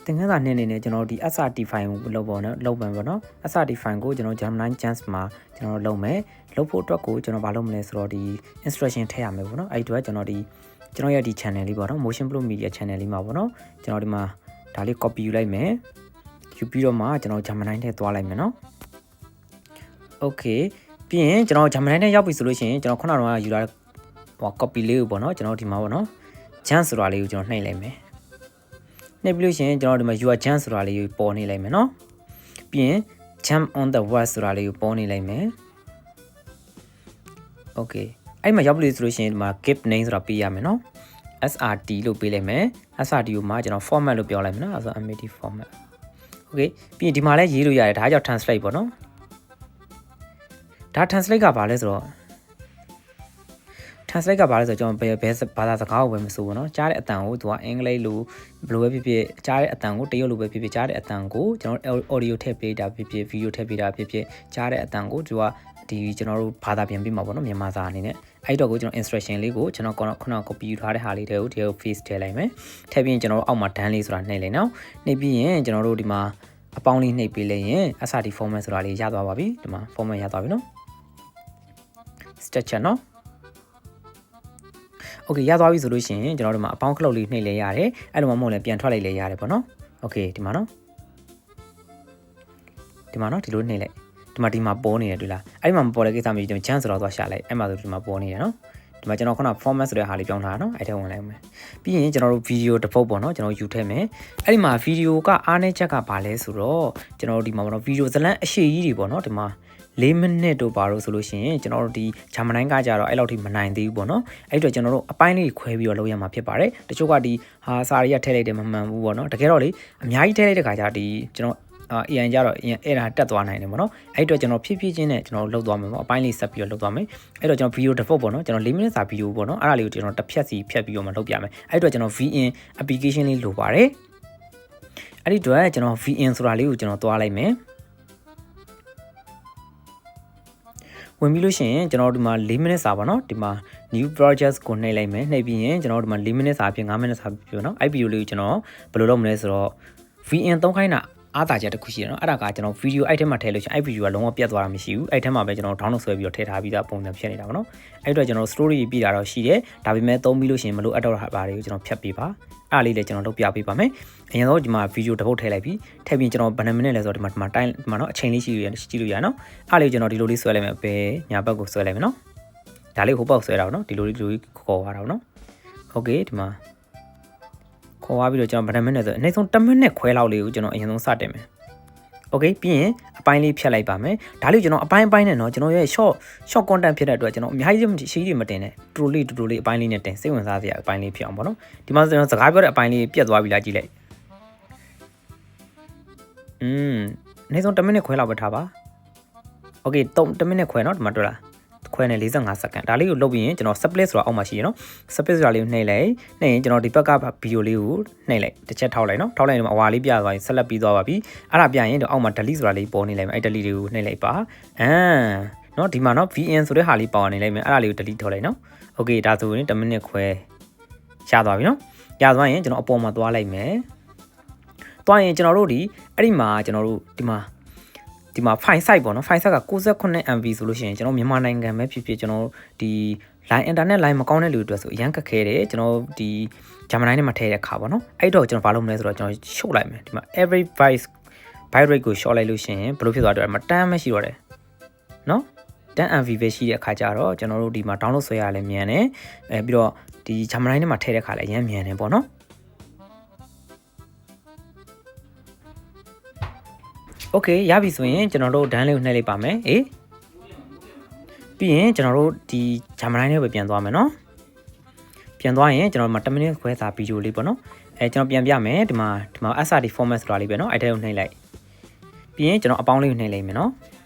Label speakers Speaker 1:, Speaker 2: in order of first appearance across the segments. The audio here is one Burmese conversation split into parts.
Speaker 1: သင်ခန်းစာနှစ်အနေနဲ့ကျွန်တော်ဒီ SRT file ကိုလုပ်ပေါ့နော်လုပ်မယ်ပေါ့နော် SRT file ကိုကျွန်တော် Gemini Chance မှာကျွန်တော်လုပ်မယ်လုပ်ဖို့အတွက်ကိုကျွန်တော်ဘာလုပ်မလဲဆိုတော့ဒီ instruction ထည့်ရမယ်ပေါ့နော်အဲ့ဒီအတွက်ကျွန်တော်ရဲ့ဒီ channel လေးပေါ့နော် Motion Pro Media channel လေးမှာပေါ့နော်ကျွန်တော်ဒီမှာဒါလေး copy ယူလိုက်မယ်ယူပြီးတော့မှကျွန်တော် Gemini နဲ့သွားလိုက်မယ်နော် Okay ပြီးရင်ကျွန်တော် Gemini နဲ့ရောက်ပြီဆိုလို့ရှိရင်ကျွန်တော်ခုနကတော့ယူလာဟို copy လေးကိုပေါ့နော်ကျွန်တော်ဒီမှာပေါ့နော် Chance ဆိုတာလေးကိုကျွန်တော်နှိပ်လိုက်မယ်နှိပ်ပြီးလို့ရှိရင်ကျွန်တော်ဒီမှာ your chance ဆိုတာလေးကိုပေါ်နေလိုက်မယ်နော်ပြီးရင် jump on the word ဆိုတာလေးကိုပေါ်နေလိုက်မယ် Okay အဲ့မှာရောက်ပြီဆိုလို့ရှိရင်ဒီမှာ give name ဆိုတာပေးရမယ်နော် SRT လို့ပေးလိုက်မယ် SRT ကိုမှကျွန်တော် format လို့ပြောလိုက်မယ်နော်အဲ့ဒါဆို MAT format Okay ပြီးရင်ဒီမှာလည်းရေးလို့ရတယ်ဒါကြောင့် translate ပေါ့နော်ဒါ translate ကဘာလဲဆိုတော့ translate ကဘာလဲဆိုတော့ကျွန်တော်ဘယ်ဘာသာစကားကိုပဲမဆိုဘူးเนาะကြားတဲ့အတန်ကိုသူကအင်္ဂလိပ်လိုဘယ်လိုပဲဖြစ်ဖြစ်ကြားတဲ့အတန်ကိုတရုတ်လိုပဲဖြစ်ဖြစ်ကြားတဲ့အတန်ကိုကျွန်တော် audio ထည့်ပေးတာဖြစ်ဖြစ် video ထည့်ပေးတာဖြစ်ဖြစ်ကြားတဲ့အတန်ကိုသူကဒီကျွန်တော်တို့ဘာသာပြန်ပေးမှာပေါ့เนาะမြန်မာစာအနေနဲ့အဲ့တော့ကိုကျွန်တော် instruction လေးကိုကျွန်တော်ခုနက copy ယူထားတဲ့ဟာလေးတွေကိုဒီ face ထည့်လိုက်မယ်ထည့်ပြီးရင်ကျွန်တော်တို့အောက်မှာ done လေးဆိုတာနှိပ်လိုက်နော်နှိပ်ပြီးရင်ကျွန်တော်တို့ဒီမှာအပေါင်းလေးနှိပ်ပေးလိုက်ရင် SRT format ဆိုတာလေးရသွားပါပြီဒီမှာ format ရသွားပြီနော် structure နော်โอเคရသွားပြီဆိုလို့ရှိရင်ကျွန်တော်တို့မှာအပေါင်းခလုတ်လေးနှိပ်လဲရတယ်အဲ့လိုမှမဟုတ်လဲပြန်ထွက်လိုက်လဲရတယ်ပေါ့နော်โอเคဒီမှာနော်ဒီလိုနှိပ်လိုက်ဒီမှာပေါ်နေတယ်တွေ့လားအဲ့ဒီမှာမပေါ်တဲ့ကိစ္စမျိုးကျွန်တော် chance ဆိုတော့သွားရှာလိုက်အဲ့မှာဆိုဒီမှာပေါ်နေတယ်နော်ဒီမှာကျွန်တော်ခုန format ဆိုတဲ့ဟာလေးပြောင်းထားတာနော်အဲ့ထဲဝင်လိုက်မယ်ပြီးရင်ကျွန်တော်တို့ video တစ်ပုတ်ပေါ့နော်ကျွန်တော်ယူထည့်မယ်အဲ့ဒီမှာ video ကအားနည်းချက်ကဘာလဲဆိုတော့ကျွန်တော်တို့ဒီမှာပေါ့နော် video ဇလန်းအရှိကြီးတွေပေါ့နော်ဒီမှာ4မိနစ်တို့ပါလို့ဆိုလို့ရှိရင်ကျွန်တော်တို့ဒီ Gemini ကကြတော့အဲ့လောက်ထိမနိုင်သေးဘူးပေါ့နော်အဲ့အတွက်ကျွန်တော်တို့အပိုင်းလေးခွဲပြီးတော့လုပ်ရမှာဖြစ်ပါတယ်တချို့ကဒီဟာစာရီကထည့်လိုက်တယ်မမှန်ဘူးပေါ့နော်တကယ်တော့လေအများကြီးထည့်လိုက်တဲ့ခါကျဒီကျွန်တော်AI ကြတော့အဲ့ဒါတက်သွားနိုင်တယ်ပေါ့နော်အဲ့အတွက်ကျွန်တော်ဖြည်းဖြည်းချင်းနဲ့ကျွန်တော်လုပ်သွားမယ်ပေါ့အပိုင်းလေးဆက်ပြီးတော့လုပ်သွားမယ်အဲ့တော့ကျွန်တော် video default ပေါ့နော်ကျွန်တော်4မိနစ်စာ video ပေါ့နော်အဲ့ဒါလေးကိုကျွန်တော်တစ်ဖြတ်စီဖြတ်ပြီးတော့မှလုပ်ပြမယ်အဲ့အတွက်ကျွန်တော် VN application လေးလိုပါတယ်အဲ့ဒီအတွက်ကျွန်တော် VN ဆိုတာလေးကိုကျွန်တော်သွားလိုက်မယ်ဝင်ပြီးလို့ရှိရင်ကျွန်တော်ဒီမှာ4မိနစ်စာပါเนาะဒီမှာ new project ကိုနှိပ်လိုက်မယ်နှိပ်ပြီးရင်ကျွန်တော်ဒီမှာ4မိနစ်စာအဖြစ်5မိနစ်စာပြောเนาะ IP လေးကိုကျွန်တော်ဘယ်လိုလုပ်မလဲဆိုတော့ VN သုံးခိုင်းတာအားသာချက်တစ်ခုရှိတယ်เนาะအဲ့ဒါကကျွန်တော် video အဲ့ထဲမှာထည့်လို့ရှိရင် IP ကလုံးဝပြတ်သွားတာမရှိဘူးအဲ့ထဲမှာပဲကျွန်တော် download ဆွဲပြီးတော့ထည့်ထားပြီးသားပုံစံဖြစ်နေတာပေါ့เนาะအဲ့အတွက်ကျွန်တော် story ပြတာတော့ရှိတယ်ဒါပေမဲ့သုံးပြီးလို့ရှိရင်မလို့အပ်တော့တာပါတွေကိုကျွန်တော်ဖြတ်ပေးပါအဲ့လေးလည်းကျွန်တော်လုပ်ပြပေးပါမယ်အရင်ဆုံးဒီမှာ video တစ်ပုတ်ထည့်လိုက်ပြီးထည့်ပြီးကျွန်တော်ဘယ်နှမိနစ်လဲဆိုတော့ဒီမှာတိုင်းဒီမှာเนาะအချိန်လေးရှိလို့ကြည့်လို့ရနော်အဲ့လေးကျွန်တော်ဒီလိုလေးဆွဲလိုက်မယ်ပဲညာဘက်ကိုဆွဲလိုက်မယ်နော်ဒါလေးဟိုဘက်ဆွဲတာပေါ့နော်ဒီလိုလေးခေါ်သွားတာပေါ့နော်โอเคဒီမှာခေါ်သွားပြီးတော့ကျွန်တော်ဘယ်နှမိနစ်ဆိုအနည်းဆုံး10မိနစ်ခွဲလောက်လေးကိုကျွန်တော်အရင်ဆုံးစတင်မယ်โอเคပြီးရင်အပိုင်းလေးဖြတ်လိုက်ပါမယ်ဒါလေးကျွန်တော်အပိုင်းနဲ့เนาะကျွန်တော်ရဲ့ short content ဖြစ်တဲ့အတွက်ကျွန်တော်အများကြီးရှိမတင်နဲ့တူလေးအပိုင်းလေးနဲ့တင်စိတ်ဝင်စားစရာအပိုင်းလေးဖြစ်အောင်ပေါ့နော်ဒီမှာကျွန်တော်စကားပြောတဲ့အပိုင်းလေးပြတ်သွားပြီလားကြည့်လိုက်အနည်းဆုံး10မိနစ်ခွဲလောက်ပဲထားပါโอเค10မိနစ်ခွဲเนาะဒီမှာတွေ့လားခွဲနေ45စက္ကန့်ဒါလေးကိုလုပ်ပြီးရင်ကျွန်တော် split ဆိုတာအောက်မှာရှိရနော် split ဆိုတာလေးကိုနှိပ်လိုက်ရင်ကျွန်တော်ဒီဘက်ကဗီဒီယိုလေးကိုနှိပ်လိုက်တစ်ချက်ထောက်လိုက်နော်ထောက်လိုက်ရင်အဝါလေးပြသွားရင်ဆက်လက်ပြီးသွားပါပြီအဲ့ဒါပြရင်တော့အောက်မှာ delete ဆိုတာလေးပေါ်နေလိုက်မယ်အဲ့ delete တွေကိုနှိပ်လိုက်ပါနော်ဒီမှာနော် VN ဆိုတဲ့ဟာလေးပေါ်နေလိုက်မယ်အဲ့ဒါလေးကို delete ထုတ်လိုက်နော်โอเคဒါဆိုရင်10မိနစ်ခွဲရသွားပြီနော်ရသွားရင်ကျွန်တော်အပေါ်မှာသွားလိုက်မယ်သွားရင်ကျွန်တော်တို့ဒီအဲ့ဒီမှာကျွန်တော်တို့ဒီမှာ file size ပေါ့နော် file size က 68MB ဆိုလို့ရှိရင်ကျွန်တော်မြန်မာနိုင်ငံပဲဖြစ်ဖြစ်ကျွန်တော်ဒီ line internet line မကောင်းတဲ့လူတွေအတွက်ဆိုအရန်ခက်ခဲတယ်ကျွန်တော်ဒီ Gemini နဲ့မှာထည့်တဲ့ခါပေါ့နော်အဲ့တော့ကျွန်တော်ဘာလုပ်မလဲဆိုတော့ကျွန်တော်ရှုပ်လိုက်မယ်ဒီမှာ every byte rate ကို short လိုက်လို့ရှိရင်ဘယ်လိုဖြစ်သွားတော့မတန်းမရှိတော့တယ်နော်10MB ပဲရှိတဲ့အခါကျတော့ကျွန်တော်တို့ဒီမှာ download ဆွဲရလဲမြန်တယ်ပြီးတော့ဒီ Gemini နဲ့မှာထည့်တဲ့ခါလဲအရန်မြန်တယ်ပေါ့နော်โอเคရပြီဆိုရင်ကျွန်တော်တို့ done လေးကိုနှိပ်လိုက်ပါမယ်ပြီးရင်ကျွန်တော်တို့ဒီ Gemini နဲ့ပဲပြန်သွားမယ်เนาะပြန်သွားရင်ကျွန်တော်တို့10မိနစ်ခွဲစာဗီဒီယိုလေးပေါ့เนาะကျွန်တော်ပြန်ပြမယ်ဒီမှာ SRT format ဆိုတာလေးပဲเนาะအဲ့ထဲကိုနှိပ်လိုက်ပြီးရင်ကျွန်တော်အပေါင်းလေးကိုနှိပ်လိုက်မယ်เนาะ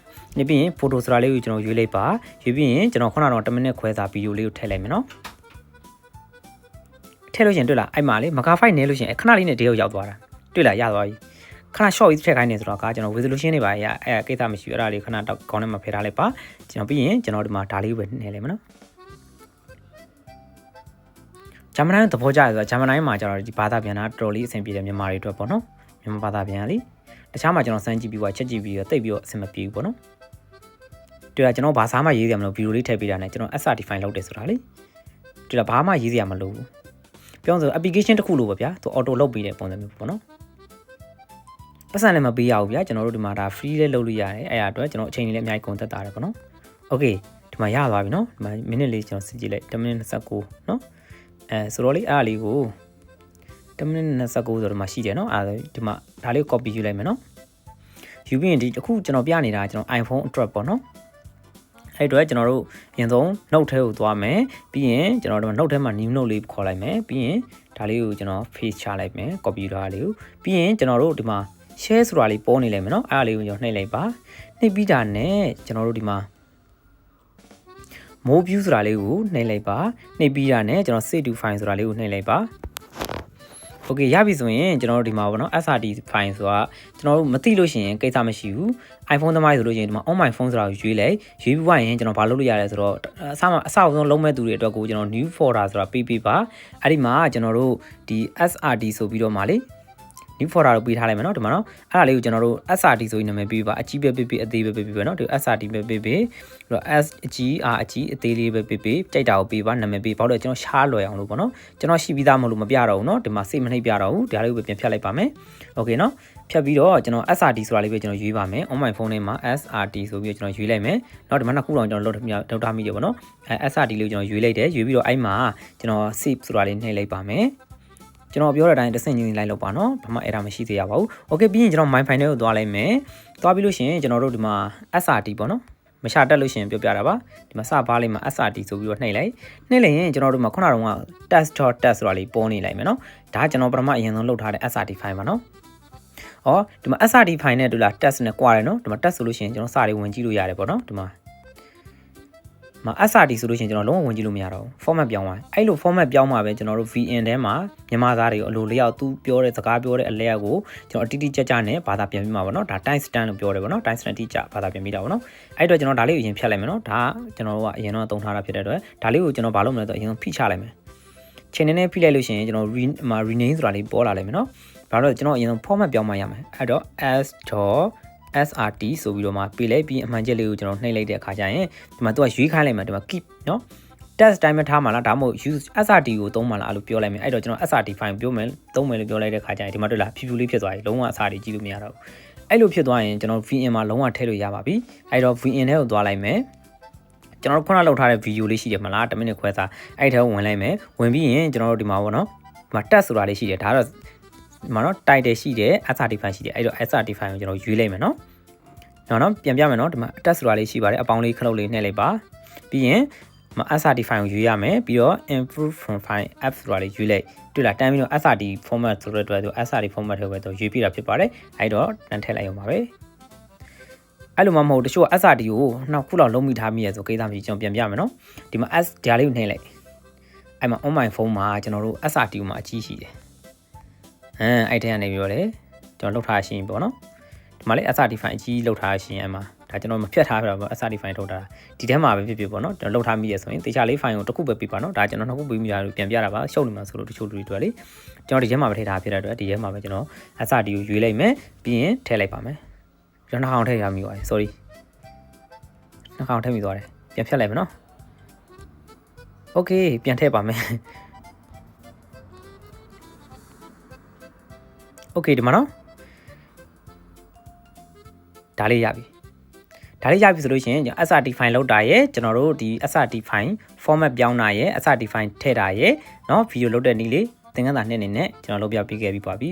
Speaker 1: နှိပ်ပြီးရင် photo ဆိုတာလေးကိုကျွန်တော်ရွေးလိုက်ပါရွေးပြီးရင်ကျွန်တော်ခုနကတော့10မိနစ်ခွဲစာဗီဒီယိုလေးကိုထည့်လိုက်မယ်เนาะထည့်လို့ရှင်တွေ့လားအဲ့မှာလေမကာဖိုက်နေလို့ရှင်ခဏလေးနဲ့ဒီရောက်သွားတာတွေ့လားရသွားပြီခဏ short ထည့်ခိုင်းနေဆိုတော့ကကျွန်တော် resolution တွေပါအဲ့ကိစ္စမရှိဘူးအဲ့ဒါလေးခဏတော့ခေါင်းထဲမှာဖယ်ထားလိုက်ပါကျွန်တော်ပြီးရင်ကျွန်တော်ဒီမှာဒါလေးပဲနှိပ်လိုက်မယ်နော် Gemini သဘောကျတယ်ဆိုတော့ Gemini မှာကျတော့ဒီဘာသာပြန်တာတော်တော်လေးအဆင်ပြေတယ်မြန်မာတွေအတွက်ပေါ့နော် မြန်မာဘာသာပြန်လေတခြားမှာကျွန်တော်စမ်းကြည့်ပြီးတော့ချက်ကြည့်ပြီးတော့တိတ်ပြီးတော့အဆင်မပြေဘူးပေါ့နော်တွေ့လားကျွန်တော်ဘာစားမှရေးစရာမလိုဗီဒီယိုလေးထည့်ပေးတာနဲ့ကျွန်တော် SR define လုပ်တယ်ဆိုတာလေတွေ့လားဘာမှရေးစရာမလိုဘူးပြောဆို application တစ်ခုလိုပဲဗျာသူ auto လုပ်ပေးတဲ့ပုံစံမျိုးပေါ့နော်ပတ်စံလည်းမပေးရဘူးဗျာကျွန်တော်တို့ဒီမှာဒါ free လေးလုပ်လို့ရတယ်အဲ့ဒါအတွက်ကျွန်တော်အချိန်လေးလည်းအများကြီးကုန်သက်တာတယ်ပေါ့နော် okay ဒီမှာရသွားပြီနော်ဒီမှာ minute လေးကျွန်တော်စစ်ကြည့်လိုက်10 minute 29နော်ဆိုတော့လေအဲ့ဒါလေးကို10 minute 29ဆိုတော့ဒီမှာရှိတယ်နော်အဲ့ဒီမှာဒါလေးကို copy ယူလိုက်မယ်နော်ယူပြီးရင်ဒီအခုကျွန်တော်ပြနေတာကျွန်တော် iPhone address ပေါ့နော်အဲ့တော့ကျွန်တော်တို့အရင်ဆုံး note ထဲကိုသွားမယ်ပြီးရင်ကျွန်တော်တို့ note ထဲမှာ new note လေးခေါ်လိုက်မယ်ပြီးရင်ဒါလေးကိုကျွန်တော် paste ချလိုက်မယ် copy ထားလေးကိုပြီးရင်ကျွန်တော်တို့ဒီမှာ share ဆိုတာလေးပေါ်နေလိုက်မယ်နော်အဲ့ဒါလေးကိုကျွန်တော်နှိပ်လိုက်ပါနှိပ်ပြီးတာနဲ့ကျွန်တော်တို့ဒီမှာ more view ဆိုတာလေးကိုနှိပ်လိုက်ပါနှိပ်ပြီးတာနဲ့ကျွန်တော် save to file ဆိုတာလေးကိုနှိပ်လိုက်ပါโอเคရပြီဆိုရင်ကျွန်တော်တို့ဒီမှာပေါ့နော် SRT file ဆိုတာကျွန်တော်တို့မသိလို့ရှိရင်ကိစ္စမရှိဘူး iPhone သမားဆိုလို့ရှိရင်ဒီမှာ on my phone ဆိုတာကိုရွေးလိုက်ရွေးပြီးွားရင်ကျွန်တော်ဘာလုပ်လို့ရလဲဆိုတော့အစဆုံးလုံးမဲ့သူတွေအတွက်ကိုကျွန်တော် new folder ဆိုတာပေးပါအဲ့ဒီမှာကျွန်တော်တို့ဒီ SRT ဆိုပြီးတော့မှလေ new folder ကိုပေးထားလိုက်မယ်နော်ဒီမှာနော်အဲ့ဒါလေးကိုကျွန်တော်တို့ SRT ဆိုပြီးနာမည်ပေးပါအကြီးပဲပေးအသေးပဲပေးနော်ဒီ SRT ပဲပေးပြီးတော့ S အကြီး R အကြီးအသေးလေးပဲပေးကြိုက်တာကိုပေးပါနာမည်ပေးဘာလို့လဲကျွန်တော်ရှားလွယ်အောင်လို့ပေါ့နော်ကျွန်တော်ရှိပြီးသားမလို့မပြတော့ဘူးနော်ဒီမှာစိတ်မနှိပ်ပြတော့ဘူးဒါလေးကိုပဲပြန်ဖြတ်လိုက်ပါမယ်โอเคနော်ဖြတ်ပြီးတော့ကျွန်တော် SRT ဆိုတာလေးပဲကျွန်တော်ရွေးပါမယ် on my phone ထဲမှာ SRT ဆိုပြီးတော့ကျွန်တော်ရွေးလိုက်မယ်နောက်ဒီမှာနှစ်ခုတော့ကျွန်တော်လောက်ထားမိတယ်ပေါ့နော်SRT လေးကိုကျွန်တော်ရွေးလိုက်တယ်ရွေးပြီးတော့အဲ့မှာကျွန်တော် save ဆိုတာလေးနှိပ်လိုက်ပါမယ်ကျွန်တော်ပြောတဲ့အတိုင်းတစ်ဆင့်ချင်းလိုက်လောက်ပါနော်ဘာမှအဲ့ဒါမရှိသေးရပါဘူးโอเคပြီးရင်ကျွန်တော် my file ထဲကိုသွားလိုက်မယ်သွားပြီးလို့ရှိရင်ကျွန်တော်တို့ဒီမှာ SRT ပေါ့နော်မရှာတက်လို့ရှိရင်ပြောပြတာပါဒီမှာစပါးလေးမှာ SRT ဆိုပြီးတော့နှိပ်လိုက်ရင်ကျွန်တော်တို့မှာခုနကတော့ test.test ဆိုတာလေးပေါ်နေလိုက်မယ်နော်ဒါကျွန်တော်ပထမအရင်ဆုံးလုပ်ထားတဲ့ SRT file ပါနော်ဩဒီမှာ SRT file နဲ့တူလား test နဲ့ကွာတယ်နော်ဒီမှာ test ဆိုလို့ရှိရင်ကျွန်တော်စာတွေဝင်ကြည့်လို့ရတယ်ပေါ့နော်ဒီမှာSRT ဆိုလို့ရှိရင်ကျွန်တော်လုံးဝဝင်ကြည့်လို့မရတော့ဘူး format ပြောင်းသွားအဲ့လို format ပြောင်းမှာပဲကျွန်တော်တို့ VN ထဲမှာမြန်မာသားတွေကိုအလိုလျောက်သူပြောတဲ့စကားပြောတဲ့အလဲကိုကျွန်တော်အတိအကျနဲ့ဘာသာပြန်ပြီးမှာပေါ့နော်ဒါ time stamp လို့ပြောတယ်ပေါ့နော် time stamp တိကျဘာသာပြန်ပြီးတာပေါ့နော်အဲ့တော့ကျွန်တော်ဒါလေးကိုအရင်ဖြတ်လိုက်မယ်နော်ဒါကျွန်တော်တို့ကအရင်တော့သုံးထားတာဖြစ်တဲ့အတွက်ဒါလေးကိုကျွန်တော်ဘာလုပ်မလဲဆိုတော့အရင်ဆုံးဖိချလိုက်မယ်ချိန်နေဖိလိုက်လို့ရှိရင်ကျွန်တော် rename ဆိုတာလေးပေါ်လာလိမ့်မယ်နော်ဘာလို့လဲကျွန်တော်အရင်ဆုံး format ပြောင်းမှရမယ်အဲ့တော့ SRT ဆိုပြီးတော့မှပေးလိုက်ပြီးအမှန်ချက်လေးကိုကျွန်တော်နှိပ်လိုက်တဲ့အခါကျရင်ဒီမှာသူကရွေးခိုင်းလိုက်မှာဒီမှာ keep နော် test တိုင်းမထားမှာလားဒါမှမဟုတ် use SRT ကိုသုံးမှာလားအဲ့လိုပြောလိုက်မယ်အဲ့တော့ကျွန်တော် SRT file ပြောမယ်သုံးမယ်လို့ပြောလိုက်တဲ့အခါကျရင်ဒီမှာတွေ့လားဖြူဖြူလေးဖြစ်သွားပြီလုံးဝ SRT ကြည့်လို့မရတော့ဘူးအဲ့လိုဖြစ်သွားရင်ကျွန်တော် VN မှာလုံးဝထည့်လို့ရပါပြီအဲ့တော့ VN ထဲကိုသွားလိုက်မယ်ကျွန်တော်ခုနလောက်ထားတဲ့ video လေးရှိတယ်မလား10မိနစ်ခွဲစာအဲ့ထဲကိုဝင်လိုက်မယ်ဝင်ပြီးရင်ကျွန်တော်တို့ဒီမှာပေါ့နော်ဒီမှာ test ဆိုတာလေးရှိတယ်ဒါတော့ဒီမှာနော် title ရှိတယ် SRT file ရှိတယ်အဲ့တော့ SRT file ကိုကျွန်တော်ရွေးလိုက်မယ်နော်နော်ပြန်ပြမယ်နော်ဒီမှာ test ဆိုတာလေးရှိပါတယ်အပေါင်းလေးခလုတ်လေးနှိပ်လိုက်ပါပြီးရင်ဒီမှာ SRT file ကိုရွေးရမယ်ပြီးတော့ improve from file app ဆိုတာလေးရွေးလိုက်တွေ့လားတန်းပြီးတော့ SRT format ဆိုတဲ့အတွက်သူ SRT format ထဲပဲသူရွေးပြတာဖြစ်ပါတယ်အဲ့တော့တန်းထည့်လိုက်အောင်ပါပဲအဲ့လိုမှမဟုတ်တချို့က SRT ကိုနောက်ခုလောက်လုံးမိထားမိရဆိုကိစ္စမရှိကျွန်တော်ပြန်ပြမယ်နော်ဒီမှာ S ဒါလေးကိုနှိပ်လိုက်အဲ့မှာ on my phone မှာကျွန်တော်တို့ SRT ကိုမှာအကြီးရှိတယ်အဲ့ထဲကနေပြီးတော့လေကျွန်တော်လောက်ထားရှင်ပေါ့နော်ဒီမှာလေ SRT file အကြီးလောက်ထားရှင်အဲ့မှာဒါကျွန်တော်မဖြတ်ထားပြတာပေါ့ SRT file ထုတ်တာဒီထဲမှာပဲဖြစ်ပေါ့နော်ကျွန်တော်လောက်ထားမိရဆိုရင်တေချာလေး file ကိုတစ်ခုပဲပြပါနော်ဒါကျွန်တော်နှစ်ခုပေးမိတာလို့ပြန်ပြတာပါရှုပ်နေမှာဆိုလို့တချို့လူတွေတွေ့လေကျွန်တော်ဒီထဲမှာပဲထည့်ထားဖြစ်တဲ့အတွက်ဒီထဲမှာပဲကျွန်တော် SRT ကိုရွေးလိုက်မယ်ပြီးရင်ထည့်လိုက်ပါမယ်ကျွန်တော်နှာခေါင်းထည့်ရမိပါတယ် sorry နှာခေါင်းထည့်မိသွားတယ်ပြန်ဖြတ်လိုက်မယ်နော် okay ပြန်ထည့်ပါမယ်okay ဒီမှာနော်ဒါလေးရပြီဆိုလို့ရှိရင်ကျွန်တော် SRT file လောက်တာရဲ့ကျွန်တော်တို့ဒီ SRT file format ပြောင်းတာရဲ့ SRT file ထည့်တာရဲ့เนาะ video လောက်တဲ့နည်းလေးသင်ခန်းစာနှစ်အနေနဲ့ကျွန်တော်လုပ်ပြပေးခဲ့ပြီးပါပြီ